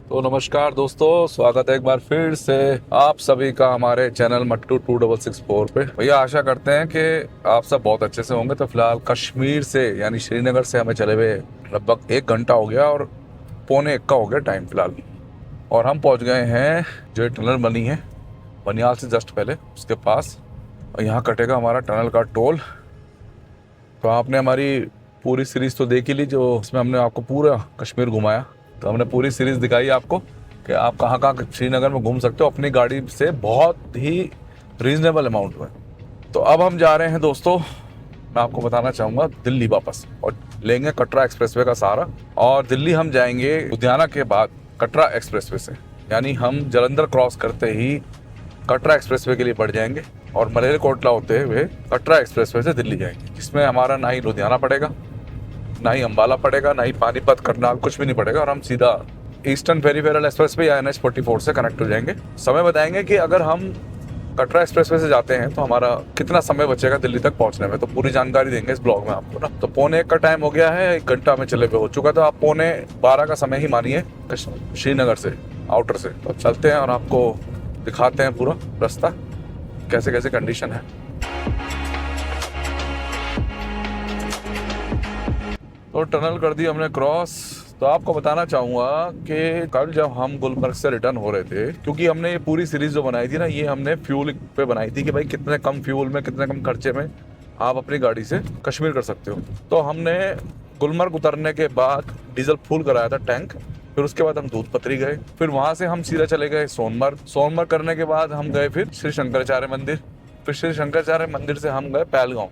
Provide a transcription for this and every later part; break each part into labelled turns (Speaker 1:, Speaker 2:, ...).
Speaker 1: तो नमस्कार दोस्तों, स्वागत है एक बार फिर से आप सभी का हमारे चैनल मट्टू 2664 पे। भैया आशा करते हैं कि आप सब बहुत अच्छे से होंगे। तो फिलहाल कश्मीर से यानी श्रीनगर से हमें चले हुए लगभग 1 घंटा हो गया और 1:45 का हो गया टाइम फिलहाल। और हम पहुंच गए हैं जो ये टनल बनी है बनियाल से जस्ट पहले उसके पास। और यहाँ कटेगा हमारा टनल का टोल। तो आपने हमारी पूरी सीरीज तो देख ही ली, जो उसमें हमने आपको पूरा कश्मीर घुमाया। तो हमने पूरी सीरीज दिखाई आपको कि आप कहाँ कहाँ श्रीनगर में घूम सकते हो अपनी गाड़ी से बहुत ही रीजनेबल अमाउंट में। तो अब हम जा रहे हैं दोस्तों, मैं आपको बताना चाहूँगा दिल्ली वापस, और लेंगे कटरा एक्सप्रेसवे का सहारा। और दिल्ली हम जाएंगे लुधियाना के बाद कटरा एक्सप्रेसवे से, यानी हम जालंधर क्रॉस करते ही कटरा एक्सप्रेसवे के लिए बढ़ जाएंगे और मलेरकोटला होते हुए कटरा एक्सप्रेसवे से दिल्ली जाएंगे, जिसमें हमारा ना ही लुधियाना पड़ेगा, ना ही अम्बाला पड़ेगा, ना ही पानीपत, करनाल, कुछ भी नहीं पड़ेगा। और हम सीधा ईस्टर्न पेरिफेरल एक्सप्रेसवे या NH-44 से कनेक्ट हो जाएंगे। समय बताएंगे कि अगर हम कटरा एक्सप्रेसवे से जाते हैं तो हमारा कितना समय बचेगा दिल्ली तक पहुंचने में। तो पूरी जानकारी देंगे इस ब्लॉग में आपको ना। तो 1:45 का टाइम हो गया है, 1 घंटा में चले हुए हो चुका। तो आप 11:45 का समय ही मानिए श्रीनगर से, आउटर से। तो चलते हैं और आपको दिखाते हैं पूरा रास्ता, कैसे कैसे कंडीशन है। तो टनल कर दी हमने क्रॉस। तो आपको बताना चाहूँगा कि कल जब हम गुलमर्ग से रिटर्न हो रहे थे, क्योंकि हमने ये पूरी सीरीज जो बनाई थी ना, ये हमने फ्यूल पे बनाई थी कि भाई कितने कम फ्यूल में, कितने कम खर्चे में आप अपनी गाड़ी से कश्मीर कर सकते हो। तो हमने गुलमर्ग उतरने के बाद डीजल फुल कराया था टैंक। फिर उसके बाद हम दूध पत्री गए, फिर वहाँ से हम सीधा चले गए सोनमर्ग। सोनमर्ग करने के बाद हम गए फिर श्री शंकराचार्य मंदिर। फिर श्री शंकराचार्य मंदिर से हम गए पहलगांव।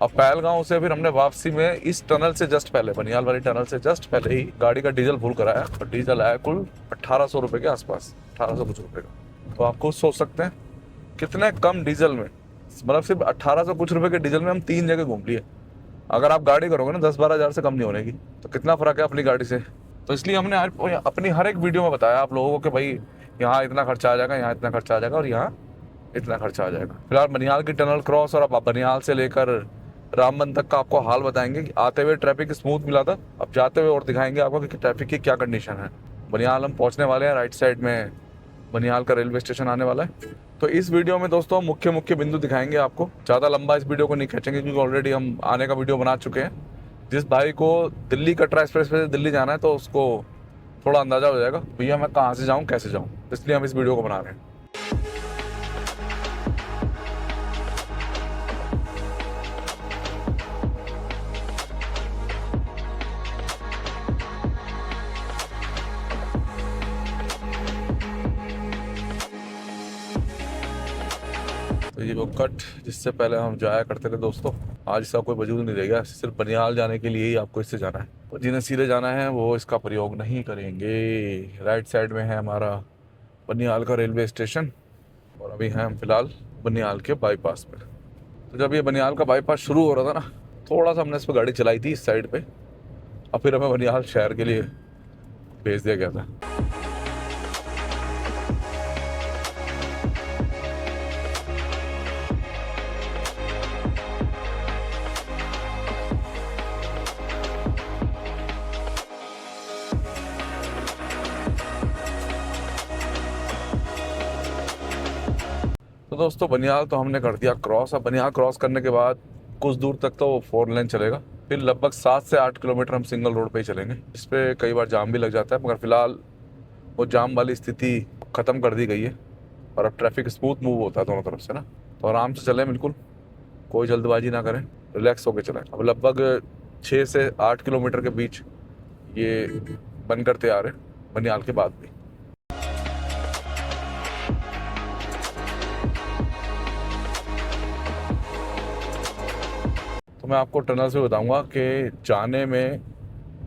Speaker 1: अब पहलगांव से फिर हमने वापसी में इस टनल से जस्ट पहले, बनियाल वाली टनल से जस्ट पहले ही गाड़ी का डीजल फुल कराया। और डीजल आया कुल 1800 रुपये के आसपास, 1800 कुछ रुपये का। तो आप खुद सोच सकते हैं कितने कम डीजल में, मतलब सिर्फ 1800 कुछ रुपये के डीजल में हम 3 जगह घूम लिए। अगर आप गाड़ी करोगे ना 10-12 हज़ार से कम नहीं होने की, तो कितना फ़र्क है अपनी गाड़ी से। तो इसलिए हमने अपनी हर एक वीडियो में बताया आप लोगों को कि भाई यहाँ इतना खर्चा आ जाएगा, यहाँ इतना खर्चा आ जाएगा और यहाँ इतना खर्चा आ जाएगा। फिलहाल बनियाल की टनल क्रॉस और अब बनियाल से लेकर रामबन तक का आपको हाल बताएंगे कि आते हुए ट्रैफिक स्मूथ मिला था, अब जाते हुए और दिखाएंगे आपको कि ट्रैफिक की क्या कंडीशन है। बनियाल हम पहुंचने वाले हैं, राइट साइड में बनियाल का रेलवे स्टेशन आने वाला है। तो इस वीडियो में दोस्तों मुख्य मुख्य बिंदु दिखाएंगे आपको। ज़्यादा लंबा इस वीडियो को नहीं खींचेंगे क्योंकि ऑलरेडी हम आने का वीडियो बना चुके हैं। जिस भाई को दिल्ली कटरा एक्सप्रेस से दिल्ली जाना है तो उसको थोड़ा अंदाजा हो जाएगा भैया मैं कहाँ से जाऊँ, कैसे जाऊँ। इसलिए हम इस वीडियो को बना रहे हैं। तो ये वो कट जिससे पहले हम जाया करते थे दोस्तों, आज इसका कोई वजूद नहीं रहेगा। सिर्फ बनियाल जाने के लिए ही आपको इससे जाना है। तो जिन्हें सीधे जाना है वो इसका प्रयोग नहीं करेंगे। राइट साइड में है हमारा बनियाल का रेलवे स्टेशन और अभी हैं हम फिलहाल बनियाल के बाईपास पे। तो जब ये बनियाल का बाईपास शुरू हो रहा था ना, थोड़ा सा हमने इस पर गाड़ी चलाई थी इस साइड पे, और फिर हमें बनियाल शहर के लिए भेज दिया गया था। तो दोस्तों बनियाल तो हमने कर दिया क्रॉस। अब बनियाल क्रॉस करने के बाद कुछ दूर तक तो 4 लेन चलेगा, फिर लगभग 7 से 8 किलोमीटर हम सिंगल रोड पे ही चलेंगे। इस पे कई बार जाम भी लग जाता है, मगर फिलहाल वो जाम वाली स्थिति ख़त्म कर दी गई है और अब ट्रैफिक स्मूथ मूव होता है दोनों तरफ से ना। तो आराम से चलें, बिल्कुल कोई जल्दबाजी ना करें, रिलैक्स होकर चलें। अब लगभग 6 से 8 किलोमीटर के बीच ये बन करते आ रहे बनियाल के बाद भी। तो मैं आपको टनल से बताऊंगा कि जाने में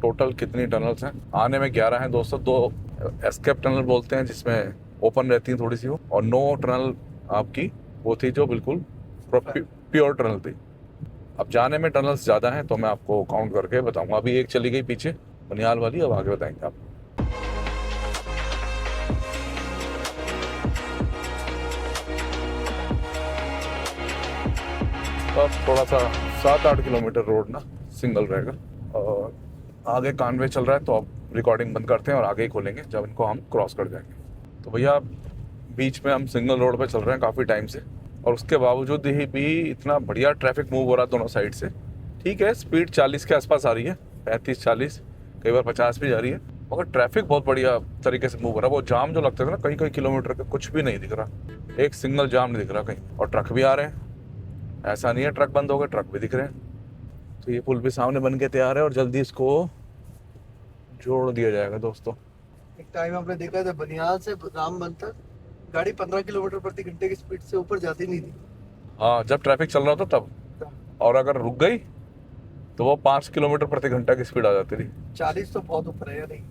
Speaker 1: टोटल कितनी टनल्स हैं। आने में 11 हैं दोस्तों। 2 एस्केप टनल बोलते हैं जिसमें ओपन रहती हैं थोड़ी सी वो, और 9 टनल आपकी वो थी जो बिल्कुल प्योर टनल थी। अब जाने में टनल्स ज़्यादा हैं तो मैं आपको काउंट करके बताऊंगा। अभी एक चली गई पीछे बनियाल वाली, अब आगे बताएंगे आप। तो अब थोड़ा सा 7-8 किलोमीटर रोड ना सिंगल रहेगा और आगे कानवे चल रहा है, तो अब रिकॉर्डिंग बंद करते हैं और आगे ही खोलेंगे जब इनको हम क्रॉस कर जाएंगे। तो भैया बीच में हम सिंगल रोड पे चल रहे हैं काफ़ी टाइम से, और उसके बावजूद ही भी इतना बढ़िया ट्रैफिक मूव हो रहा है दोनों साइड से। ठीक है, स्पीड 40 के आसपास आ रही है, 35-40, कई बार 50 भी जा रही है, मगर ट्रैफिक बहुत बढ़िया तरीके से मूव हो रहा है। वो जाम जो लगते थे ना कई कई किलोमीटर का, कुछ भी नहीं दिख रहा, एक सिंगल जाम नहीं दिख रहा कहीं। और ट्रक भी आ रहे हैं, ऐसा नहीं है ट्रक बंद हो गए, ट्रक भी दिख रहे हैं। तो ये पुल भी सामने बन के तैयार है और जल्दी इसको जोड़ दिया जाएगा दोस्तों।
Speaker 2: एक टाइम आपने देखा था बनिहाल से रामबन तक गाड़ी 15 किलोमीटर प्रति घंटे की स्पीड से ऊपर जाती नहीं थी।
Speaker 1: हाँ, जब ट्रैफिक चल रहा था तब, और अगर रुक गई तो वो 5 किलोमीटर प्रति घंटा की स्पीड आ जाती थी।
Speaker 2: 40 तो बहुत ऊपर है या नहीं?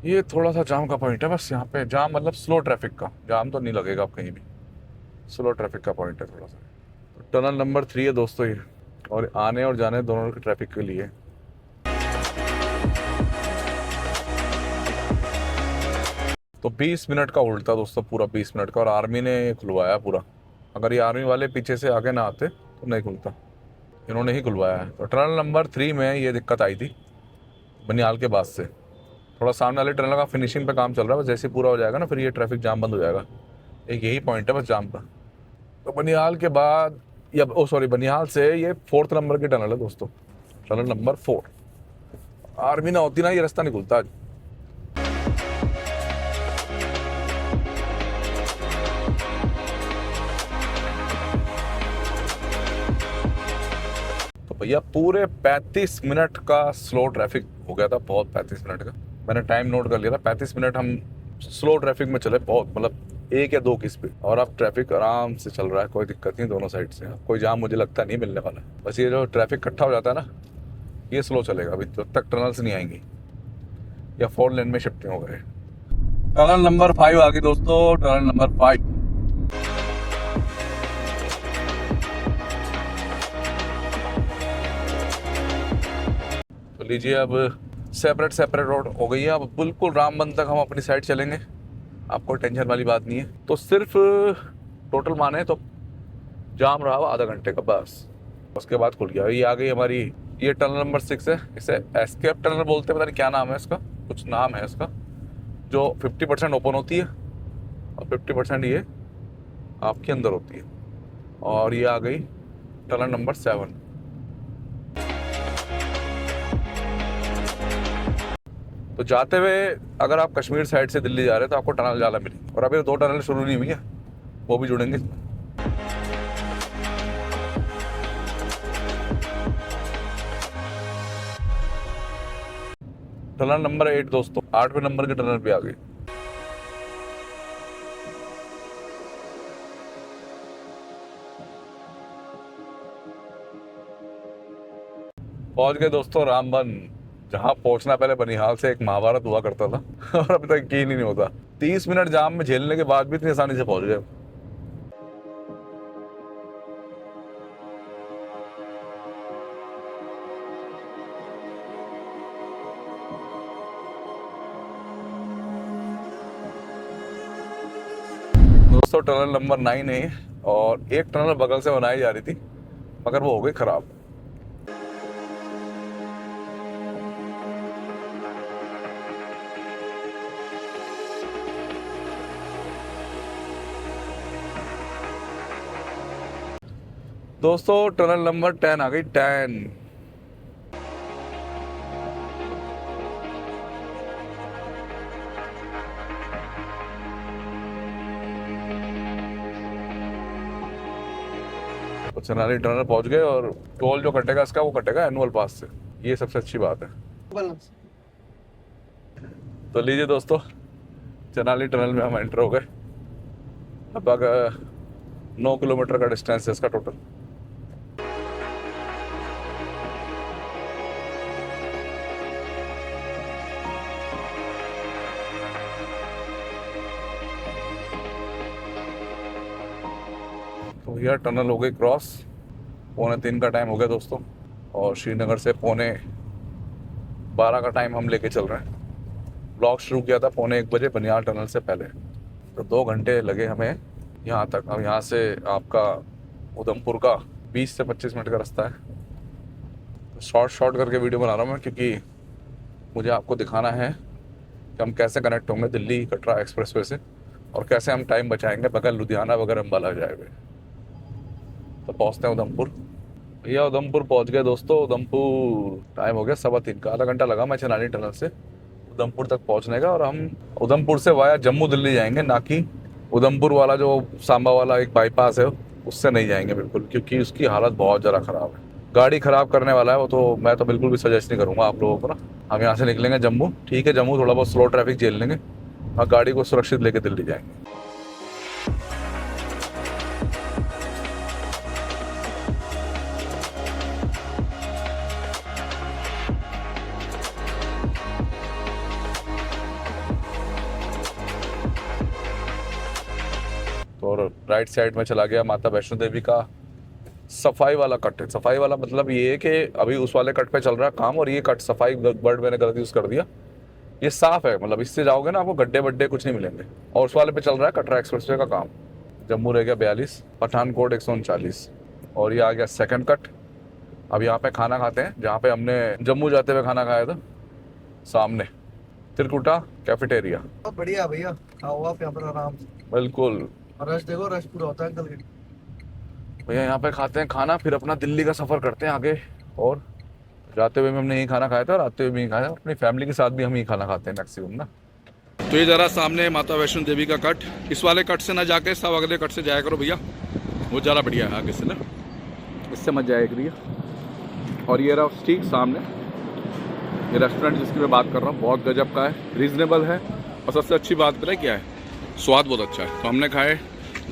Speaker 1: ये थोड़ा सा जाम का पॉइंट है बस यहाँ पे, जाम मतलब स्लो ट्रैफिक का, जाम तो नहीं लगेगा आप कहीं भी, स्लो ट्रैफिक का पॉइंट है थोड़ा सा। तो टनल नंबर 3 है दोस्तों ये, और आने और जाने दोनों के ट्रैफिक के लिए। तो 20 मिनट का उल्टा दोस्तों, पूरा 20 मिनट का, और आर्मी ने खुलवाया पूरा। अगर ये आर्मी वाले पीछे से आगे ना आते तो नहीं खुलता, इन्होंने ही खुलवाया है। तो टनल नंबर 3 में ये दिक्कत आई थी बनिहाल के बाद से। थोड़ा सामने वाले टनल का फिनिशिंग पे काम चल रहा है, बस जैसे पूरा हो जाएगा ना फिर ये ट्रैफिक जाम बंद हो जाएगा। एक यही पॉइंट है बस जाम का। तो बनिहाल के बाद, या बनिहाल से ये 4th नंबर की टनल है दोस्तों, टनल नंबर 4। आर्मी ना होती ना ये रास्ता नहीं खुलता आज। तो भैया पूरे 35 मिनट का स्लो ट्रैफिक हो गया था, बहुत 35 मिनट का, मैंने टाइम नोट कर लिया था। 35 मिनट हम स्लो ट्रैफिक में चले, बहुत मतलब 1 या 2 की स्पीड, और अब ट्रैफिक आराम से चल रहा है, कोई दिक्कत नहीं दोनों साइड से। कोई जाम मुझे लगता नहीं मिलने वाला, बस ये जो ट्रैफिक इकट्ठा हो जाता है ना ये स्लो चलेगा अभी जब तक टनल्स नहीं आएंगी या 4 लेन में शिफ्टिंग हो गए। टनल नंबर 5 आ गई दोस्तों, टनल नंबर 5। तो लीजिए अब सेपरेट रोड हो गई है, अब बिल्कुल रामबन तक हम अपनी साइड चलेंगे, आपको टेंशन वाली बात नहीं है। तो सिर्फ टोटल माने तो जाम रहा हुआ आधा घंटे का बस, उसके बाद खुल गया। ये आ गई हमारी, ये टनल नंबर 6 है, इसे एस्केप टनल बोलते हैं, पता नहीं क्या नाम है इसका, कुछ नाम है इसका, जो 50% ओपन होती है और 50% ये आपके अंदर होती है। और ये आ गई टनल नंबर 7। तो जाते हुए अगर आप कश्मीर साइड से दिल्ली जा रहे हैं तो आपको टनल ज़्यादा मिलेगी, और अभी 2 टनल शुरू नहीं हुई है, वो भी जुड़ेंगे। टनल नंबर 8 दोस्तों, 8वें नंबर के टनल पे आ गई। पहुंच गए दोस्तों रामबन, जहां पहुंचना पहले बनिहाल से एक महाभारत हुआ करता था और अभी तक यकीन ही नहीं होता। 30 मिनट जाम में झेलने के बाद भी इतनी आसानी से पहुंच गए। दोस्तों टनल नंबर 9 है, और एक टनल बगल से बनाई जा रही थी मगर वो हो गई खराब। दोस्तों टनल नंबर 10 आ गई, 10। तो चनाली टनल पहुंच गए, और टोल जो कटेगा इसका वो कटेगा एनुअल पास से, ये सबसे अच्छी बात है। तो लीजिए दोस्तों चनाली टनल में हम एंटर हो गए। अब 9 किलोमीटर का डिस्टेंस है इसका टोटल। तो भैया टनल हो गई क्रॉस, 2:45 का टाइम हो गया दोस्तों, और श्रीनगर से 11:45 का टाइम हम लेके चल रहे हैं। ब्लॉग शुरू किया था 1:45 बजे बनिहाल टनल से पहले, तो 2 घंटे लगे हमें यहाँ तक। अब यहाँ से आपका उधमपुर का 20 से 25 मिनट का रास्ता है। तो शॉर्ट करके वीडियो बना रहा हूँ मैं, क्योंकि मुझे आपको दिखाना है कि हम कैसे कनेक्ट होंगे दिल्ली कटरा एक्सप्रेसवे से और कैसे हम टाइम बचाएंगे बगैर लुधियाना वगैरह अम्बाला जाए हुए। तो पहुँचते हैं उधमपुर। भैया उधमपुर पहुँच गए दोस्तों। उधमपुर टाइम हो गया 3:15 का, आधा घंटा लगा मैं चनानी टनल से उधमपुर तक पहुँचने का। और हम उधमपुर से वाया जम्मू दिल्ली जाएंगे, ना कि उधमपुर वाला जो सांबा वाला एक बाईपास है उससे नहीं जाएंगे बिल्कुल, क्योंकि उसकी हालत बहुत ज़्यादा ख़राब है। गाड़ी ख़राब करने वाला है वो, तो मैं तो बिल्कुल भी सजेस्ट नहीं करूँगा आप लोगों को ना। हम यहाँ से निकलेंगे जम्मू, ठीक है, जम्मू थोड़ा बहुत स्लो ट्रैफिक झेल लेंगे और गाड़ी को सुरक्षित लेके दिल्ली जाएंगे। तो और राइट साइड में चला गया माता वैष्णो देवी का सफाई वाला कट है। सफाई वाला मतलब ये है कि अभी उस वाले कट पे चल रहा है काम और ये कट सफाई वर्ड मैंने गलत यूज़ कर दिया। ये साफ है, मतलब इससे जाओगे ना आपको गड्ढे बड्ढे कुछ नहीं मिलेंगे। और उस वाले पे चल रहा है कटरा एक्सप्रेसवे का काम। जम्मू रह गया 42, पठानकोट 139 और ये आ गया सेकंड कट। अब यहाँ पे खाना खाते हैं जहाँ पे हमने जम्मू जाते हुए खाना खाया था, सामने त्रिकुटा कैफेटेरिया।
Speaker 2: बहुत बढ़िया भैया, आओ आप यहाँ पर आराम से।
Speaker 1: बिल्कुल
Speaker 2: रश देखो, रश पूरा होता है अंकल।
Speaker 1: भैया यहाँ पे खाते हैं खाना, फिर अपना दिल्ली का सफ़र करते हैं आगे। और जाते हुए भी हमने यही खाना खाया था और आते हुए भी यही खाया, अपनी फैमिली के साथ भी हम यही खाना खाते हैं मैक्सिमम ना। तो ये ज़रा सामने माता वैष्णो देवी का कट, इस वाले कट से ना जाके सब अगले कट से जाया करो भैया, वो ज़्यादा बढ़िया है आगे से ना, इससे मत जाया करिए। और ये रहा ठीक सामने ये रेस्टोरेंट जिसकी मैं बात कर रहा हूँ, बहुत गजब का है, रीज़नेबल है और सबसे अच्छी बात पता है क्या है, स्वाद बहुत अच्छा है। तो हमने खाए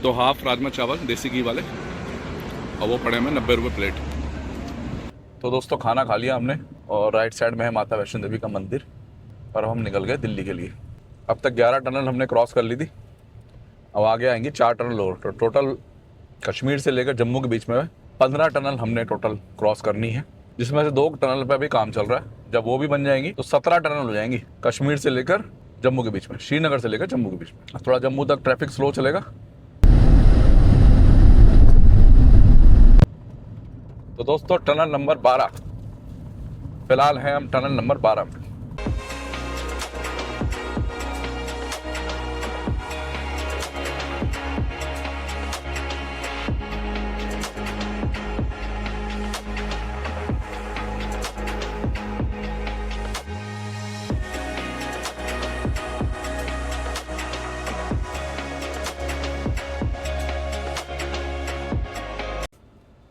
Speaker 1: 2 हाफ राजमा चावल देसी घी वाले और वो पड़े हमें 90 रुपये प्लेट। तो दोस्तों खाना खा लिया हमने और राइट साइड में है माता वैष्णो देवी का मंदिर और हम निकल गए दिल्ली के लिए। अब तक 11 टनल हमने क्रॉस कर ली थी, अब आगे आएंगी 4 टनल और। तो टोटल कश्मीर से लेकर जम्मू के बीच में 15 टनल हमने टोटल क्रॉस करनी है, जिसमें से 2 टनल पर अभी काम चल रहा है। जब वो भी बन जाएंगी तो 17 टनल हो जाएंगी कश्मीर से लेकर जम्मू के बीच में, श्रीनगर से लेकर जम्मू के बीच में। थोड़ा जम्मू तक ट्रैफिक स्लो चलेगा। तो दोस्तों टनल नंबर 12, फिलहाल हैं हम टनल नंबर 12 में।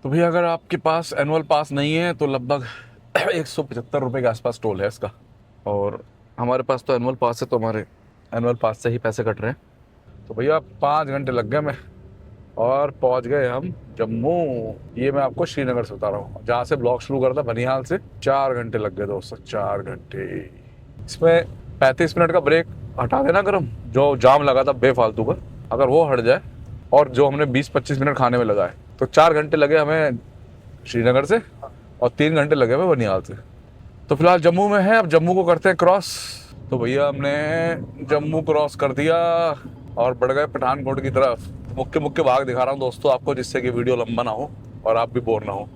Speaker 1: तो भैया अगर आपके पास एनुअल पास नहीं है तो लगभग 175 रुपये के आसपास टोल है इसका, और हमारे पास तो एनुअल पास है तो हमारे एनुअल पास से ही पैसे कट रहे हैं। तो भैया 5 घंटे लग गए मैं और पहुंच गए हम जम्मू। ये मैं आपको श्रीनगर से बता रहा हूँ, जहाँ से ब्लॉग शुरू करा था बनिहाल से। 4 घंटे लग गए दोस्तों, 4 घंटे। इसमें 35 मिनट का ब्रेक हटा देना अगर हम, जो जाम लगा था बेफालतू का, अगर वो हट जाए और जो हमने 20-25 मिनट खाने में लगाए तो 4 घंटे लगे हमें श्रीनगर से और 3 घंटे लगे हमें बनिहाल से। तो फिलहाल जम्मू में है, अब जम्मू को करते हैं क्रॉस। तो भैया हमने जम्मू क्रॉस कर दिया और बढ़ गए पठानकोट की तरफ। मुख्य मुख्य भाग दिखा रहा हूँ दोस्तों आपको, जिससे कि वीडियो लंबा ना हो और आप भी बोर ना हो।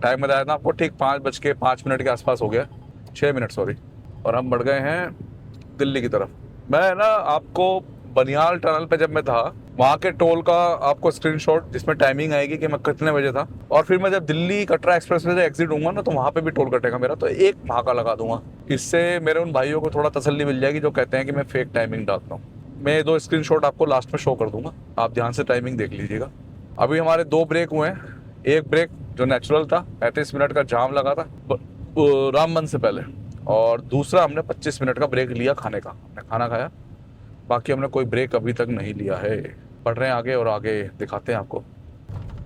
Speaker 1: टाइम बताया था आपको, ठीक 5:05 के आसपास हो गया, 6 मिनट सॉरी। और हम बढ़ गए हैं दिल्ली की तरफ। मैं ना आपको बनिहाल टनल पे जब मैं था वहाँ के टोल का आपको स्क्रीनशॉट, जिसमें टाइमिंग आएगी कि मैं कितने बजे था, और फिर मैं जब दिल्ली कटरा एक्सप्रेसवे से एग्जिट होऊंगा ना तो वहाँ पे भी टोल कटेगा मेरा, तो एक भागा लगा दूंगा। इससे मेरे उन भाइयों को थोड़ा तसल्ली मिल जाएगी जो कहते हैं कि मैं फेक टाइमिंग डालता हूँ। मैं 2 स्क्रीनशॉट आपको लास्ट में शो कर दूंगा, आप ध्यान से टाइमिंग देख लीजिएगा। अभी हमारे 2 ब्रेक हुए हैं, एक ब्रेक जो नेचुरल था 35 मिनट का जाम लगा था रामबन से पहले, और दूसरा हमने 25 मिनट का ब्रेक लिया खाने का, हमने खाना खाया। बाकी हमने कोई ब्रेक अभी तक नहीं लिया है। बढ़ रहे हैं आगे और आगे दिखाते हैं आपको।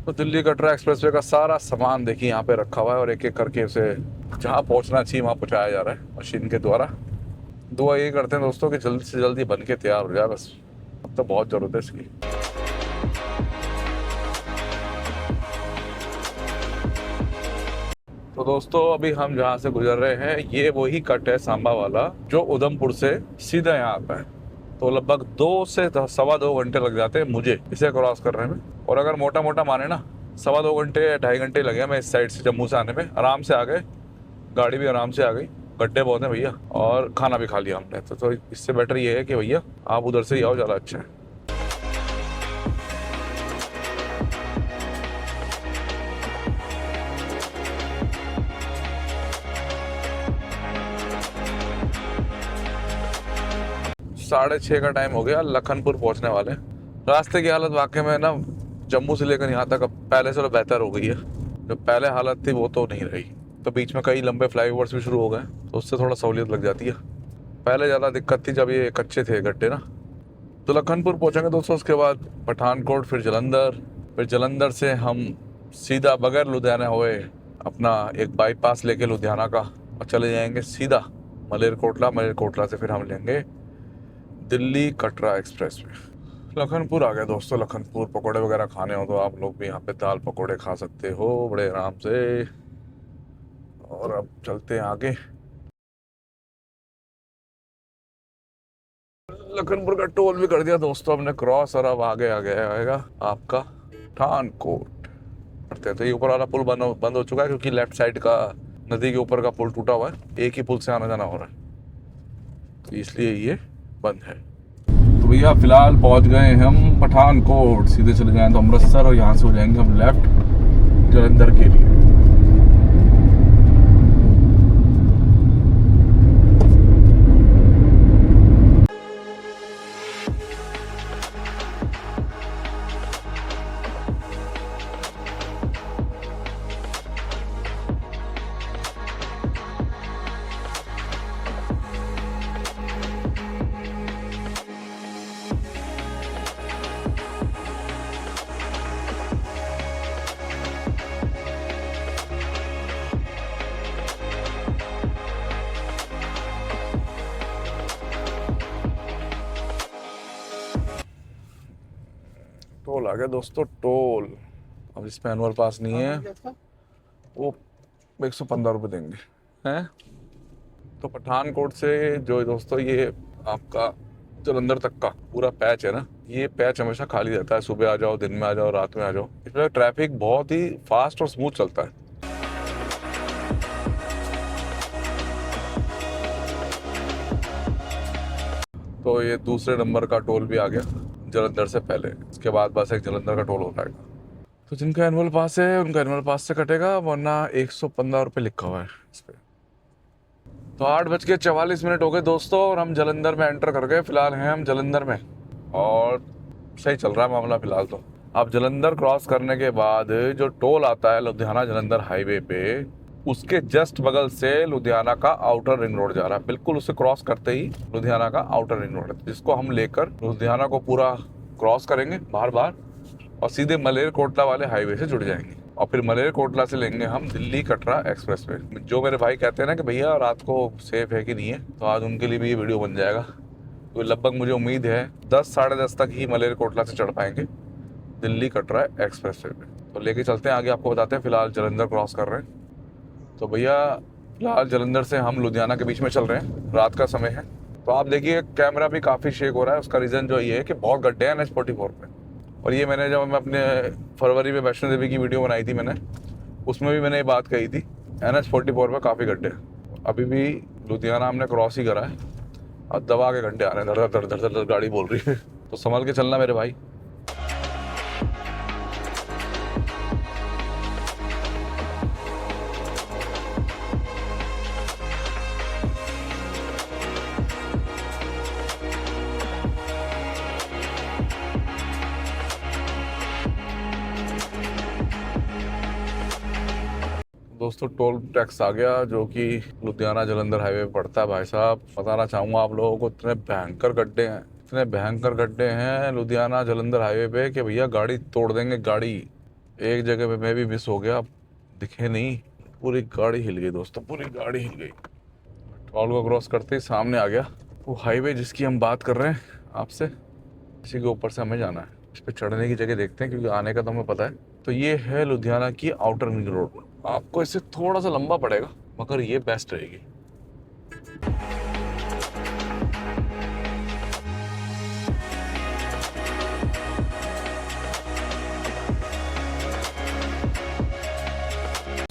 Speaker 1: तो दिल्ली कटरा एक्सप्रेसवे का सारा सामान देखिए यहाँ पे रखा हुआ है और एक एक करके उसे जहाँ पहुँचना चाहिए वहाँ पहुँचाया जा रहा है मशीन के द्वारा। दुआ ये करते हैं दोस्तों कि जल्दी से जल्दी बन के तैयार हो जाए, बस अब तो बहुत ज़रूरत है इसकी। तो दोस्तों अभी हम जहाँ से गुजर रहे हैं ये वही कट है सांबा वाला जो उधमपुर से सीधा यहाँ आता है। तो लगभग 2 से 2.25 घंटे लग जाते हैं मुझे इसे क्रॉस करने में। और अगर मोटा मोटा माने ना 2.25 घंटे या 2.5 घंटे लगे मैं इस साइड से जम्मू से आने में। आराम से आ गए, गाड़ी भी आराम से आ गई गड्ढे बहुत हैं भैया, और खाना भी खा लिया हमने, तो इससे बेटर ये है कि भैया आप उधर से ही आओ, ज़्यादा अच्छा है। साढ़े 6 का टाइम हो गया, लखनपुर पहुंचने वाले हैं। रास्ते की हालत वाकई में ना जम्मू से लेकर यहाँ तक अब पहले से तो बेहतर हो गई है। जो पहले हालत थी वो तो नहीं रही। तो बीच में कई लंबे फ्लाईओवर्स भी शुरू हो गए, तो उससे थोड़ा सहूलियत लग जाती है। पहले ज़्यादा दिक्कत थी जब ये कच्चे थे गड्ढे ना। तो लखनपुर पहुँचेंगे दोस्तों, उसके बाद पठानकोट, फिर जलंधर, फिर जलंधर से हम सीधा बगैर लुधियाना हुए अपना एक बाईपास लेके लुधियाना का, और चले जाएंगे सीधा मलेरकोटला। मलेरकोटला से फिर हम लेंगे दिल्ली कटरा एक्सप्रेस वे। लखनपुर आ गए दोस्तों। लखनपुर पकोड़े वगैरह खाने हो तो आप लोग भी यहाँ पे दाल पकोड़े खा सकते हो बड़े आराम से। और अब चलते हैं आगे। लखनपुर का टोल भी कर दिया दोस्तों हमने क्रॉस, और अब आगे आएगा आपका पठानकोट। करते हैं तो ये ऊपर वाला पुल बंद हो चुका है, क्योंकि लेफ्ट साइड का नदी के ऊपर का पुल टूटा हुआ है। एक ही पुल से आना जाना हो रहा है, तो इसलिए ये बंद है। तो भैया फिलहाल पहुंच गए हम पठानकोट। सीधे चले जाएं तो अमृतसर, और यहाँ से हो जाएंगे हम लेफ्ट जलंधर के लिए। टोल आ गया दोस्तों, टोल। अब इसमें एनुअल पास नहीं है, वो 115 रुपये देंगे हैं। तो पठानकोट से जो दोस्तों ये आपका जलंधर तक का पूरा पैच है ना, ये पैच हमेशा खाली रहता है। सुबह आ जाओ, दिन में आ जाओ, रात में आ जाओ, इसमें ट्रैफिक बहुत ही फास्ट और स्मूथ चलता है। तो ये दूसरे नंबर का टोल भी आ गया जलंधर से पहले। इसके बाद बस एक जलंधर का टोल हो जाएगा। तो जिनका एनुअल पास है उनका एनुअल पास से कटेगा, वरना 115 रुपये लिखा हुआ है इस पर। तो 8:44 हो गए दोस्तों, और हम जलंधर में एंटर कर गए। फिलहाल हैं हम जलंधर में, और सही चल रहा है मामला फिलहाल तो। अब जलंधर क्रॉस करने के बाद जो टोल आता है लुधियाना जलंधर हाईवे पे, उसके जस्ट बगल से लुधियाना का आउटर रिंग रोड जा रहा है। बिल्कुल उसे क्रॉस करते ही लुधियाना का आउटर रिंग रोड है, जिसको हम लेकर लुधियाना को पूरा क्रॉस करेंगे बार बार, और सीधे मलेरकोटला वाले हाईवे से जुड़ जाएंगे। और फिर मलेरकोटला से लेंगे हम दिल्ली कटरा एक्सप्रेस वे। जो मेरे भाई कहते हैं ना कि भैया रात को सेफ है कि नहीं है, तो आज उनके लिए भी ये वीडियो बन जाएगा। तो लगभग मुझे उम्मीद है 10 साढ़े 10 तक ही मलेरकोटला से चढ़ पाएंगे दिल्ली कटरा एक्सप्रेस वे पे। तो लेके चलते हैं आगे, आपको बताते हैं। फिलहाल जलंधर क्रॉस कर रहे हैं। तो भैया फिलहाल जलंधर से हम लुधियाना के बीच में चल रहे हैं, रात का समय है। तो आप देखिए कैमरा भी काफ़ी शेक हो रहा है। उसका रीज़न जो ये है कि बहुत गड्ढे हैं NH44 पे। और ये मैंने जब मैं अपने फरवरी में वैष्णो देवी की वीडियो बनाई थी मैंने, उसमें भी मैंने ये बात कही थी, NH44 पे काफ़ी गड्ढे हैं। अभी भी लुधियाना हमने क्रॉस ही करा है, अब दबा के गड्ढे आ रहे हैं, धड़ धड़ धड़ धड़ गाड़ी बोल रही है। तो संभल के चलना मेरे भाई। दोस्तों टोल टैक्स आ गया, जो कि लुधियाना जलंधर हाईवे पे पड़ता है। भाई साहब बताना चाहूँगा आप लोगों को, इतने भयंकर गड्ढे हैं, इतने भयंकर गड्ढे हैं लुधियाना जलंधर हाईवे पे कि भैया गाड़ी तोड़ देंगे। गाड़ी एक जगह पे मैं भी मिस हो गया, दिखे नहीं, पूरी गाड़ी हिल गई दोस्तों, पूरी गाड़ी हिल गई। टोल को क्रॉस करते ही सामने आ गया वो हाईवे जिसकी हम बात कर रहे हैं आपसे। इसी के ऊपर से हमें जाना है। इस पर चढ़ने की जगह देखते हैं, क्योंकि आने का तो हमें पता है। तो ये है लुधियाना की आउटर रिंग रोड। आपको इससे थोड़ा सा लंबा पड़ेगा, मगर ये बेस्ट रहेगी।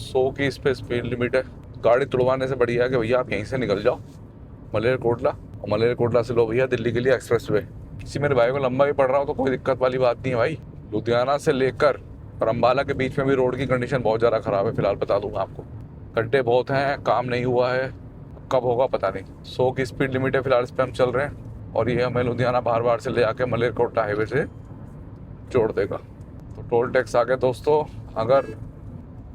Speaker 1: सौ की इस पे स्पीड लिमिट है, गाड़ी तुड़वाने से बढ़िया है कि भैया आप यहीं से निकल जाओ मलेरकोटला, और मलेरकोटला से लो भैया दिल्ली के लिए एक्सप्रेस वे। किसी मेरे भाई को लंबा भी पड़ रहा हो तो कोई दिक्कत वाली बात नहीं है भाई। लुधियाना से लेकर और अम्बाला के बीच में भी रोड की कंडीशन बहुत ज़्यादा ख़राब है, फिलहाल बता दूंगा आपको। गड्ढे बहुत हैं, काम नहीं हुआ है, कब होगा पता नहीं। 100 की स्पीड लिमिट है फिलहाल, इस पर हम चल रहे हैं और ये हमें लुधियाना बाहर से ले आके मलेरकोटला हाईवे से जोड़ देगा। तो टोल टैक्स आ गया दोस्तों। अगर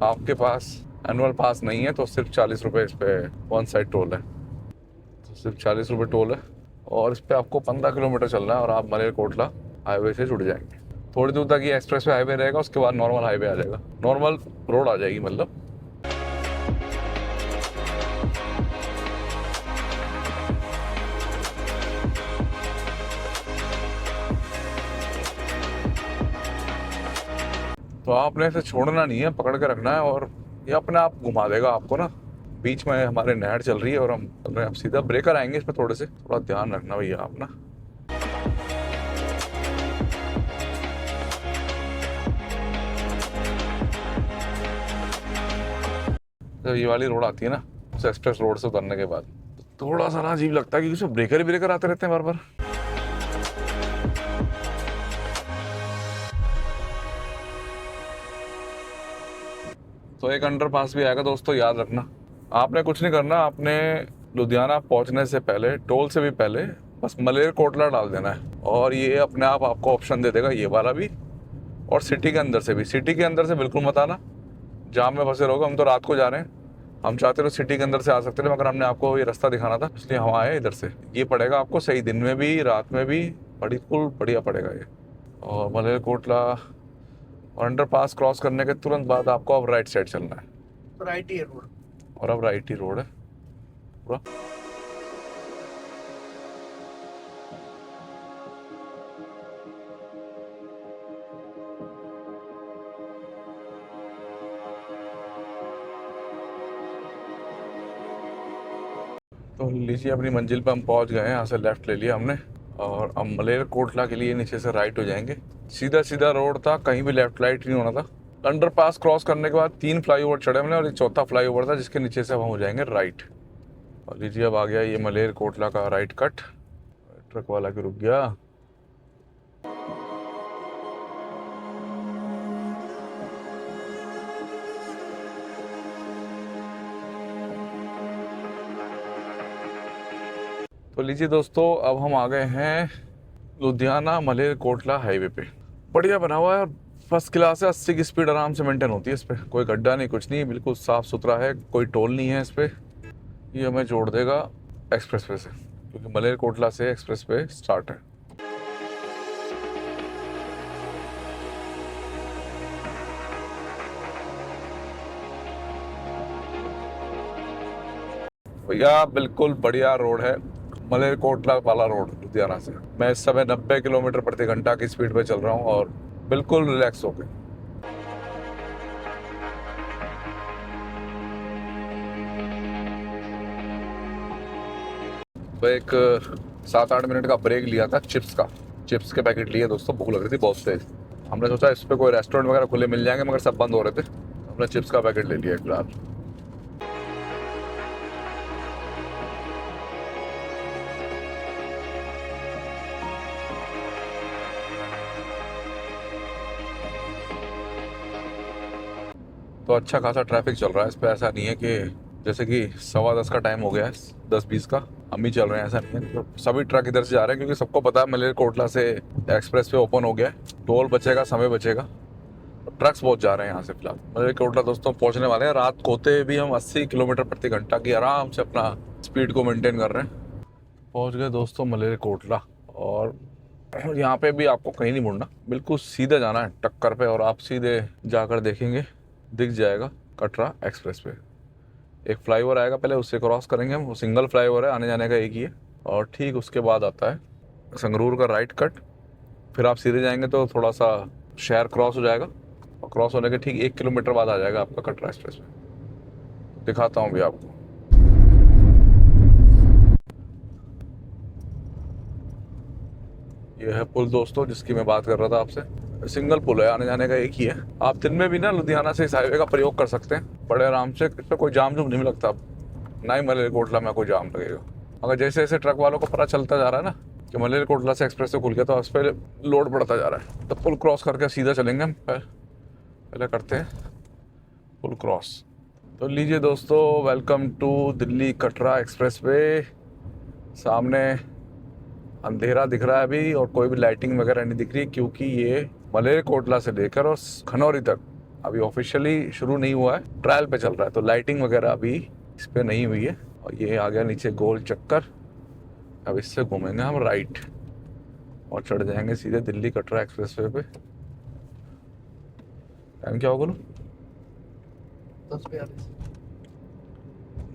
Speaker 1: आपके पास एनुअल पास नहीं है तो सिर्फ 40 रुपये इस पर वन साइड टोल है, तो सिर्फ 40 रुपये टोल है और इस पर आपको 15 किलोमीटर चलना है और आप मलेरकोटला हाईवे से जुड़ जाएंगे। थोड़ी दूर तक ये एक्सप्रेस वे हाईवे रहेगा, उसके बाद नॉर्मल हाईवे आ जाएगा, नॉर्मल रोड आ जाएगी मतलब। तो आपने इसे छोड़ना नहीं है, पकड़ के रखना है और ये अपने आप घुमा देगा आपको ना। बीच में हमारे नहर चल रही है और हम चल रहे हैं, अब सीधा ब्रेकर आएंगे इसमें, थोड़े से थोड़ा ध्यान रखना भैया आप ना। जब ये वाली रोड आती है ना उस एक्सप्रेस रोड से उतरने के बाद तो थोड़ा सा ना अजीब लगता है कि उसमें ब्रेकर ही ब्रेकर आते रहते हैं बार बार। तो एक अंडरपास भी आएगा दोस्तों, याद रखना। आपने कुछ नहीं करना, आपने लुधियाना पहुंचने से पहले, टोल से भी पहले बस मलेरकोटला डाल देना है और ये अपने आप आपको ऑप्शन दे देगा, ये वाला भी और सिटी के अंदर से भी। सिटी के अंदर से बिल्कुल मत आना, जाम में फंसे रहोगे। हम तो रात को जा रहे हैं, हम चाहते तो सिटी के अंदर से आ सकते थे मगर हमने आपको ये रास्ता दिखाना था इसलिए हम आए इधर से। ये पड़ेगा आपको सही, दिन में भी रात में भी बिल्कुल बढ़िया पड़ेगा ये। और मलेरकोटला और अंडरपास क्रॉस करने के तुरंत बाद आपको अब राइट साइड चलना है,
Speaker 2: तो राइट ही है रोड,
Speaker 1: और अब राइट ही रोड है पूरा। तो लीजिए अपनी मंजिल पे हम पहुंच गए हैं, यहाँ से लेफ्ट ले लिया हमने और अब मलेरकोटला के लिए नीचे से राइट हो जाएंगे। सीधा सीधा रोड था, कहीं भी लेफ्ट राइट नहीं होना था। अंडरपास क्रॉस करने के बाद 3 फ्लाईओवर चढ़े हमने और एक चौथा फ्लाईओवर था जिसके नीचे से अब हम हो जाएंगे राइट। और लीजिए अब आ गया ये मलेरकोटला का राइट कट। ट्रक वाला क्यों रुक गया? तो लीजिए दोस्तों अब हम आ गए हैं लुधियाना मलेरकोटला हाईवे पे। बढ़िया बना हुआ है और फर्स्ट क्लास है, 80 की स्पीड आराम से मेंटेन होती है इस पर, कोई गड्ढा नहीं कुछ नहीं, बिल्कुल साफ सुथरा है, कोई टोल नहीं है इस पर। ये हमें जोड़ देगा एक्सप्रेस वे से, क्योंकि मलेरकोटला से एक्सप्रेस वे स्टार्ट है। भैया बिल्कुल बढ़िया रोड है, मलेरकोटला वाला रोड लुधियाना से। मैं इस समय 90 किलोमीटर प्रति घंटा की स्पीड पे चल रहा हूँ और बिल्कुल रिलैक्स होके। तो एक 7-8 मिनट का ब्रेक लिया था चिप्स के पैकेट लिए दोस्तों, भूख लग रही थी बहुत तेज। हमने सोचा इस पे कोई रेस्टोरेंट वगैरह खुले मिल जाएंगे मगर सब बंद हो रहे थे, हमने चिप्स का पैकेट ले लिया फिलहाल। तो अच्छा खासा ट्रैफिक चल रहा है इस पे, ऐसा नहीं है कि जैसे कि 10:15 का टाइम हो गया है, 10-20 का हम ही चल रहे हैं, ऐसा नहीं है। तो सभी ट्रक इधर से जा रहे हैं क्योंकि सबको पता है मलेरकोटला से एक्सप्रेस वे ओपन हो गया है, टोल बचेगा, समय बचेगा। ट्रक्स बहुत जा रहे हैं यहाँ से फिलहाल। मलेरकोटला दोस्तों पहुँचने वाले हैं, रात को होते भी हम 80 किलोमीटर प्रति घंटा की आराम से अपना स्पीड को मेंटेन कर रहे हैं। पहुँच गए दोस्तों मलेरकोटला और यहाँ पे भी आपको कहीं नहीं मुड़ना, बिल्कुल सीधे जाना है टक्कर पे और आप सीधे जाकर देखेंगे दिख जाएगा कटरा एक्सप्रेस वे। एक फ्लाईओवर आएगा पहले, उससे क्रॉस करेंगे हम, वो सिंगल फ्लाईओवर है, आने जाने का एक ही है। और ठीक उसके बाद आता है संगरूर का राइट कट, फिर आप सीधे जाएंगे तो थोड़ा सा शहर क्रॉस हो जाएगा और क्रॉस होने के ठीक 1 किलोमीटर बाद आ जाएगा आपका कटरा एक्सप्रेस वे। दिखाता हूँ भी आपको। ये है पुल दोस्तों जिसकी मैं बात कर रहा था आपसे, सिंगल पुल है, आने जाने का एक ही है। आप दिन में भी ना लुधियाना से इस हाईवे का प्रयोग कर सकते हैं बड़े आराम से। इस पर कोई जाम जुम नहीं लगता, ना ही मलेरकोटला में कोई जाम लगेगा। अगर जैसे जैसे ट्रक वालों को पता चलता जा रहा है ना कि मलेरकोटला से एक्सप्रेस से खुल गया, तो उस पर लोड बढ़ता जा रहा है। तो पुल क्रॉस करके सीधा चलेंगे हम। पहले करते हैं पुल क्रॉस। तो लीजिए दोस्तों, welcome to Delhi Katra expressway. सामने अंधेरा दिख रहा है अभी और कोई भी लाइटिंग वगैरह नहीं दिख रही, क्योंकि ये मलेरकोटला से लेकर और खनौरी तक अभी ऑफिशियली शुरू नहीं हुआ है, ट्रायल पे चल रहा है। तो लाइटिंग वगैरह अभी इस पे नहीं हुई है। और ये आ गया नीचे गोल चक्कर। अब इससे घूमेंगे हम राइट और चढ़ जाएंगे सीधे दिल्ली कटरा एक्सप्रेस वे पे। टाइम क्या होगा?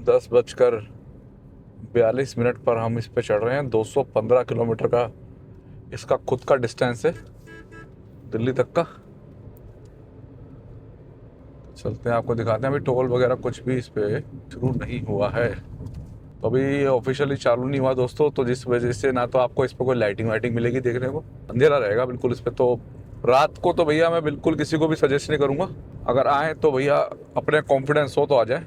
Speaker 1: 10:42 पर हम इस पे चढ़ रहे हैं। 215 किलोमीटर का इसका खुद का डिस्टेंस है दिल्ली तक का। चलते हैं, आपको दिखाते हैं। अभी टोल वगैरह कुछ भी इस पे शुरू नहीं हुआ है, तो अभी ऑफिशियली चालू नहीं हुआ दोस्तों। तो जिस वजह से ना तो आपको इस पे कोई लाइटिंग वाइटिंग मिलेगी देखने को, अंधेरा रहेगा बिल्कुल इस पे। तो रात को तो भैया मैं बिल्कुल किसी को भी सजेस्ट नहीं करूँगा। अगर आए तो भैया अपने कॉन्फिडेंस हो तो आ जाए,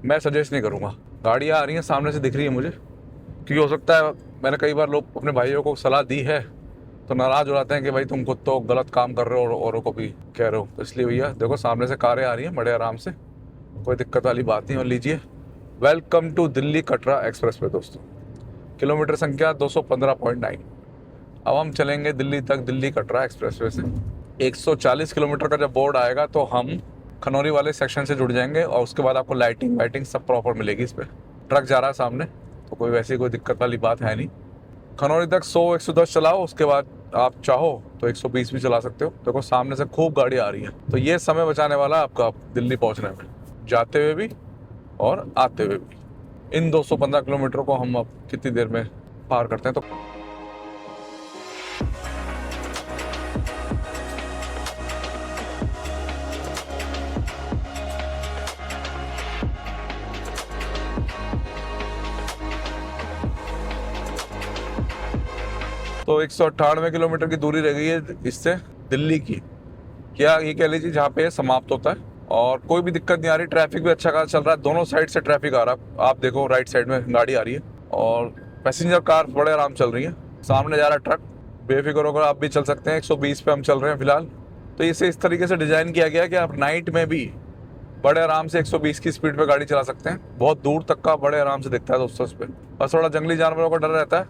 Speaker 1: मैं सजेस्ट नहीं करूँगा। गाड़ियाँ आ रही हैं सामने से दिख रही है मुझे, क्योंकि हो सकता है मैंने कई बार लोग अपने भाइयों को सलाह दी है तो नाराज़ हो जाते हैं कि भाई तुम खुद तो गलत काम कर रहे हो और औरों को भी कह रहे हो। तो इसलिए भैया देखो, सामने से कारें आ रही हैं बड़े आराम से, कोई दिक्कत वाली बात नहीं। और लीजिए, welcome to Delhi Katra expressway दोस्तों। किलोमीटर संख्या 215.9। अब हम चलेंगे दिल्ली तक दिल्ली कटरा एक्सप्रेस वे से। 140 किलोमीटर का जब बोर्ड आएगा तो हम खनौरी वाले सेक्शन से जुड़ जाएंगे और उसके बाद आपको लाइटिंग वाइटिंग सब प्रॉपर मिलेगी इस पर। ट्रक जा रहा है सामने, तो कोई वैसी कोई दिक्कत वाली बात है नहीं। खनौरी तक 100-110 चलाओ, उसके बाद आप चाहो तो 120 भी चला सकते हो। देखो सामने से खूब गाड़ी आ रही है, तो ये समय बचाने वाला है आपका दिल्ली पहुंचने में, जाते हुए भी और आते हुए भी। इन 215 किलोमीटर को हम अब कितनी देर में पार करते हैं। तो तो 198 किलोमीटर की दूरी रह गई है इससे दिल्ली की, क्या ये कह लीजिए, जहाँ पे समाप्त होता है। और कोई भी दिक्कत नहीं आ रही, ट्रैफिक भी अच्छा खासा चल रहा है, दोनों साइड से ट्रैफिक आ रहा है। आप देखो राइट साइड में गाड़ी आ रही है और पैसेंजर कार बड़े आराम चल रही है। सामने जा रहा है ट्रक, बेफिक्र होकर आप भी चल सकते हैं। 120 पे हम चल रहे हैं फिलहाल। तो इसे इस तरीके से डिज़ाइन किया गया कि आप नाइट में भी बड़े आराम से 120 की स्पीड पे गाड़ी चला सकते हैं। बहुत दूर तक का बड़े आराम से दिखता है दोस्तों इस पर। बस थोड़ा जंगली जानवरों का डर रहता है,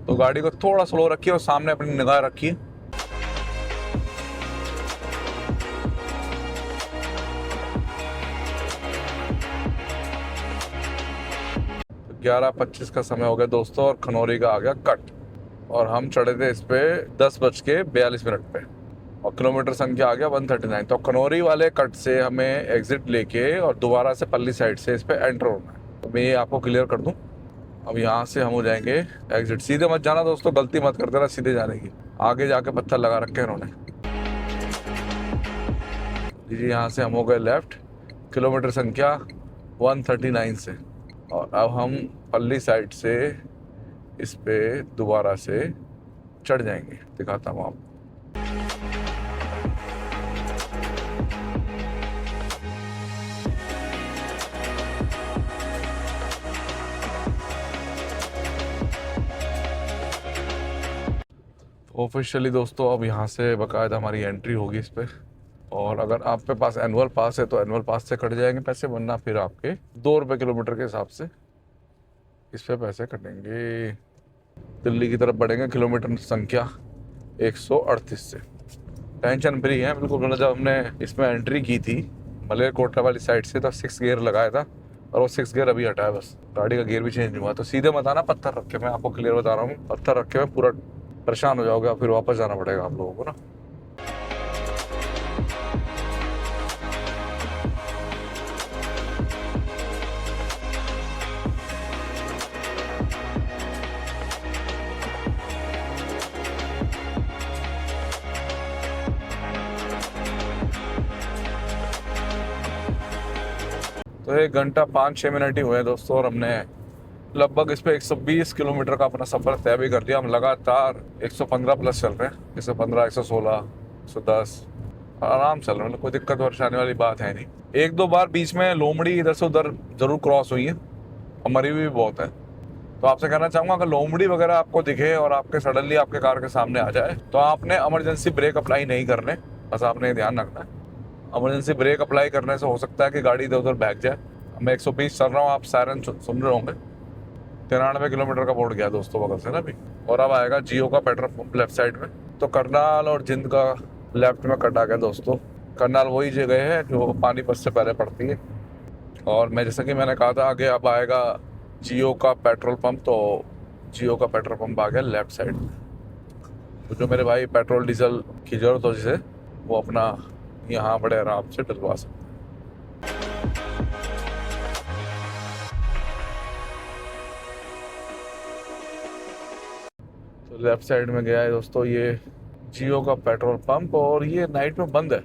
Speaker 1: तो गाड़ी को थोड़ा स्लो रखिए और सामने अपनी निगाह रखिए। 11:25 का समय हो गया दोस्तों और खनौरी का आ गया कट। और हम चढ़े थे इस पे 10:42 पे और किलोमीटर संख्या आ गया 139। तो खनौरी वाले कट से हमें एग्जिट लेके और दोबारा से पल्ली साइड से इस पे एंटर होना है। तो मैं ये आपको क्लियर कर दूं। अब यहाँ से हम हो जाएंगे एग्जिट। सीधे मत जाना दोस्तों, गलती मत कर देना सीधे जाने की, आगे जाके पत्थर लगा रखे हैं उन्होंने। जी यहाँ से हम हो गए लेफ्ट, किलोमीटर संख्या 139 से। और अब हम पल्ली साइड से इस पे दोबारा से चढ़ जाएंगे, दिखाता हूँ आपको। ऑफिशियली दोस्तों अब यहाँ से बाकायदा हमारी एंट्री होगी इस पे। और अगर आप पे पास एनुअल पास है तो एनुअल पास से कट जाएंगे पैसे, वरना फिर आपके 2 रुपये किलोमीटर के हिसाब से इस पे पैसे कटेंगे। दिल्ली की तरफ बढ़ेंगे, किलोमीटर संख्या 138 से। टेंशन फ्री है बिल्कुल। मतलब जब हमने इसमें एंट्री की थी मलेरकोटला वाली साइड से तो 6 गियर लगाया था और वो 6 गियर अभी हटा है, बस गाड़ी का गियर भी चेंज नहीं हुआ। तो सीधे मत आना, पत्थर रख के, मैं आपको क्लियर बता रहा हूँ, पत्थर रख के मैं पूरा परेशान हो जाओगे, फिर वापस जाना पड़ेगा आप लोगों को ना। तो 1 घंटा 5-6 मिनट ही हुए हैं दोस्तों और हमने लगभग इस पे 120 किलोमीटर का अपना सफर तय भी कर दिया। हम लगातार 115 प्लस चल रहे हैं, 115, 116, 110 आराम चल रहा है, मतलब कोई दिक्कत परेशानी वाली बात है नहीं। एक दो बार बीच में लोमड़ी इधर से उधर जरूर क्रॉस हुई है और मरी हुई भी बहुत है। तो आपसे कहना चाहूंगा अगर लोमड़ी वगैरह आपको दिखे और आपके सडनली आपके कार के सामने आ जाए तो आपने इमरजेंसी ब्रेक अप्लाई नहीं करने, बस आपने ध्यान रखना है। इमरजेंसी ब्रेक अप्लाई करने से हो सकता है कि गाड़ी इधर उधर भाग जाए। मैं 120 चल रहा हूँ, आप सायरन सुन रहे होंगे। 93 किलोमीटर का बोर्ड गया दोस्तों बगल से ना अभी। और अब आएगा जियो का पेट्रोल पंप लेफ्ट साइड में। तो करनाल और जिंद का लेफ्ट में कट आ गया दोस्तों। करनाल वही जगह है जो पानीपत से पहले पड़ती है। और मैं जैसा कि मैंने कहा था आगे अब आएगा जियो का पेट्रोल पंप। तो जियो का पेट्रोल पंप आ गया लेफ्ट साइड में। तो जो मेरे भाई पेट्रोल डीजल की जरूरत हो जिसे वो अपना यहाँ बड़े आराम से डलवा सकते। तो लेफ्ट साइड में गया है दोस्तों ये जियो का पेट्रोल पंप और ये नाइट में बंद है,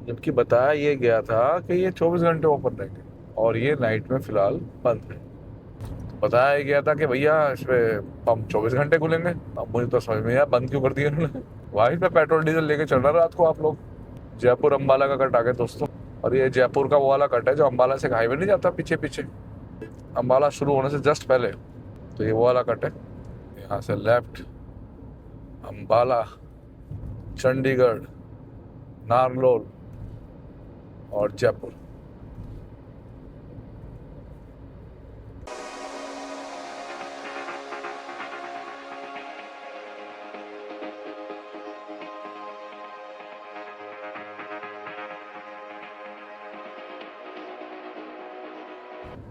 Speaker 1: जबकि बताया ये गया था कि ये 24 घंटे ओपन रहेंगे और ये नाइट में फिलहाल बंद है। तो बताया गया था कि भैया इसमें पंप 24 घंटे खुलेंगे। अब मुझे तो समझ में आया बंद क्यों कर दिया उन्होंने। वहीं पे पेट्रोल डीजल लेके चल रहा रात को आप लोग। जयपुर अम्बाला का कट आ गया दोस्तों। और ये जयपुर का वो वाला कट है जो अम्बाला से हाईवे नहीं जाता पीछे पीछे, अम्बाला शुरू होने से जस्ट पहले। तो ये वो वाला कट है। यहाँ से लेफ्ट अम्बाला, चंडीगढ़, नारनौल और जयपुर।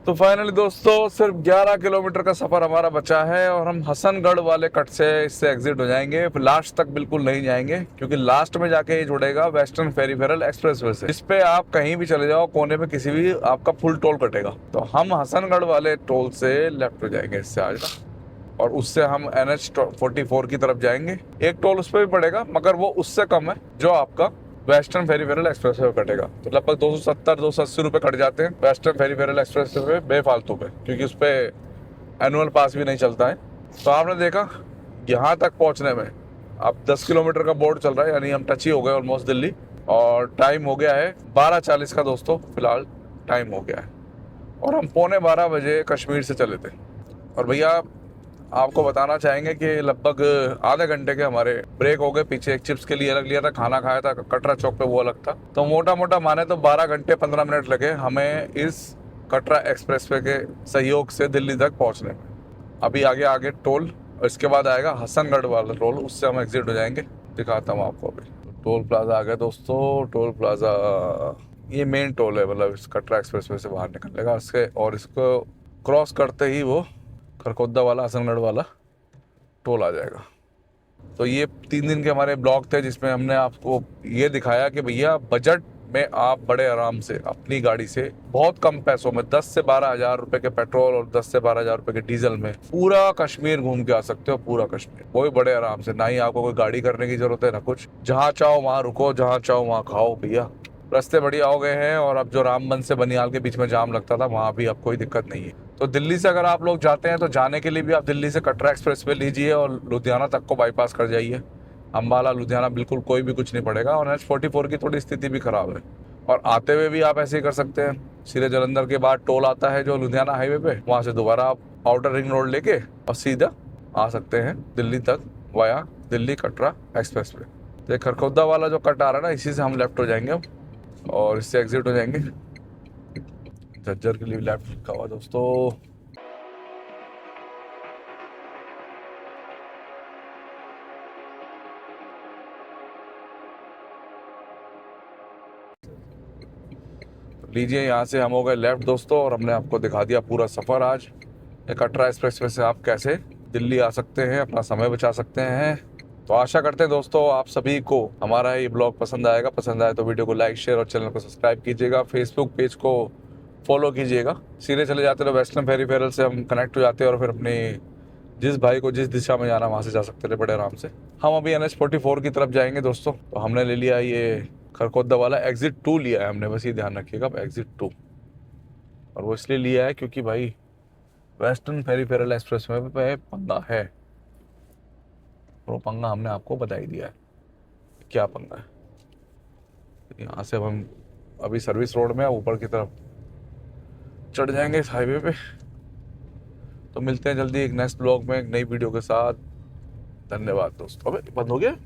Speaker 1: तो फाइनली दोस्तों सिर्फ 11 किलोमीटर का सफर हमारा बचा है और हम हसनगढ़ वाले कट से इससे एग्जिट हो जाएंगे। लास्ट तक बिल्कुल नहीं जाएंगे क्योंकि लास्ट में जाके ये जुड़ेगा वेस्टर्न पेरिफेरल एक्सप्रेसवे से। इस पे आप कहीं भी चले जाओ कोने पे किसी भी आपका फुल टोल कटेगा। तो हम हसनगढ़ वाले टोल से लेफ्ट हो जाएंगे इससे आज ना, और उससे हम NH44 की तरफ जाएंगे। एक टोल उस पर भी पड़ेगा मगर वो उससे कम है जो आपका वेस्टर्न पेरिफेरल एक्सप्रेस वे कटेगा। तो लगभग 270-280 रुपए कट जाते हैं वेस्टर्न पेरिफेरल एक्सप्रेस वे बेफालतू पे, क्योंकि उस पर एनुअल पास भी नहीं चलता है। तो आपने देखा यहाँ तक पहुँचने में अब 10 किलोमीटर का बोर्ड चल रहा है, यानी हम टच ही हो गए ऑलमोस्ट दिल्ली। और टाइम हो गया है 12:40 का दोस्तों, फिलहाल टाइम हो गया है। और हम 11:15 कश्मीर से चले थे। और भैया आपको बताना चाहेंगे कि लगभग आधे घंटे के हमारे ब्रेक हो गए। पीछे एक चिप्स के लिए अलग लिया था, खाना खाया था कटरा चौक पे, वो अलग था। तो मोटा मोटा माने तो 12 घंटे 15 मिनट लगे हमें इस कटरा एक्सप्रेसवे के सहयोग से दिल्ली तक पहुंचने में। अभी आगे टोल और इसके बाद आएगा हसनगढ़ वाला टोल, उससे हम एग्जिट हो जाएंगे। दिखाता हूँ आपको अभी। टोल प्लाजा आ गया दोस्तों। टोल प्लाजा ये मेन टोल है, मतलब इस कटरा एक्सप्रेसवे से बाहर निकलेगा इसके, और इसको क्रॉस करते ही वो खरखोदा वाला हसनगढ़ वाला टोल आ जाएगा। तो ये 3 दिन के हमारे ब्लॉग थे जिसमें हमने आपको ये दिखाया कि भैया बजट में आप बड़े आराम से अपनी गाड़ी से बहुत कम पैसों में 10 से 12 हजार रुपए के पेट्रोल और 10 से 12 हजार रुपए के डीजल में पूरा कश्मीर घूम के आ सकते हो। पूरा कश्मीर वो भी बड़े आराम से, ना ही आपको कोई गाड़ी करने की जरूरत है ना कुछ। जहाँ चाहो वहाँ रुको, जहाँ चाहो वहाँ खाओ भैया। रास्ते बढ़िया हो गए हैं। और अब जो रामबन से बनियाल के बीच में जाम लगता था वहाँ भी अब कोई दिक्कत नहीं है। तो दिल्ली से अगर आप लोग जाते हैं तो जाने के लिए भी आप दिल्ली से कटरा एक्सप्रेस वे लीजिए और लुधियाना तक को बाईपास कर जाइए। अम्बाला लुधियाना बिल्कुल कोई भी कुछ नहीं पड़ेगा। और NH44 की थोड़ी स्थिति भी खराब है। और आते हुए भी आप ऐसे ही कर सकते हैं, सीधे जलंधर के बाद टोल आता है जो लुधियाना हाईवे पे, वहाँ से दोबारा आप आउटर रिंग रोड लेके और सीधा आ सकते हैं दिल्ली तक via Delhi Katra express way. Kharkhoda वाला जो कट आ रहा है ना, इसी से हम लेफ्ट हो जाएंगे अब और इससे एग्जिट हो जाएंगे। झज्जर के लिए लेफ्ट लिखा हुआ दोस्तों। लीजिए यहाँ से हम हो गए लेफ्ट दोस्तों, और हमने आपको दिखा दिया पूरा सफर आज। कटरा एक्सप्रेसवे से आप कैसे दिल्ली आ सकते हैं, अपना समय बचा सकते हैं। तो आशा करते हैं दोस्तों आप सभी को हमारा ये ब्लॉग पसंद आएगा। पसंद आए तो वीडियो को लाइक शेयर और चैनल को सब्सक्राइब कीजिएगा। फेसबुक पेज को फॉलो कीजिएगा। सीधे चले जाते तो वेस्टर्न पेरिफेरल से हम कनेक्ट हो जाते हैं और फिर अपने जिस भाई को जिस दिशा में जाना वहाँ से जा सकते थे बड़े आराम से। हम अभी NH44 की तरफ जाएंगे दोस्तों। तो हमने ले लिया ये खरखोदा वाला एग्जिट 2 लिया है हमने, बस ये ध्यान रखिएगा एग्जिट 2। और वो इसलिए लिया है क्योंकि भाई वेस्टर्न पेरिफेरल एक्सप्रेस में पंगा है, और वो पंगा हमने आपको बता ही दिया है। क्या पंगा है। यहाँ से अब हम अभी सर्विस रोड में ऊपर की तरफ चढ़ जाएंगे इस हाईवे पे। तो मिलते हैं जल्दी एक नेक्स्ट ब्लॉग में एक नई वीडियो के साथ। धन्यवाद दोस्तों। अबे बंद हो गया।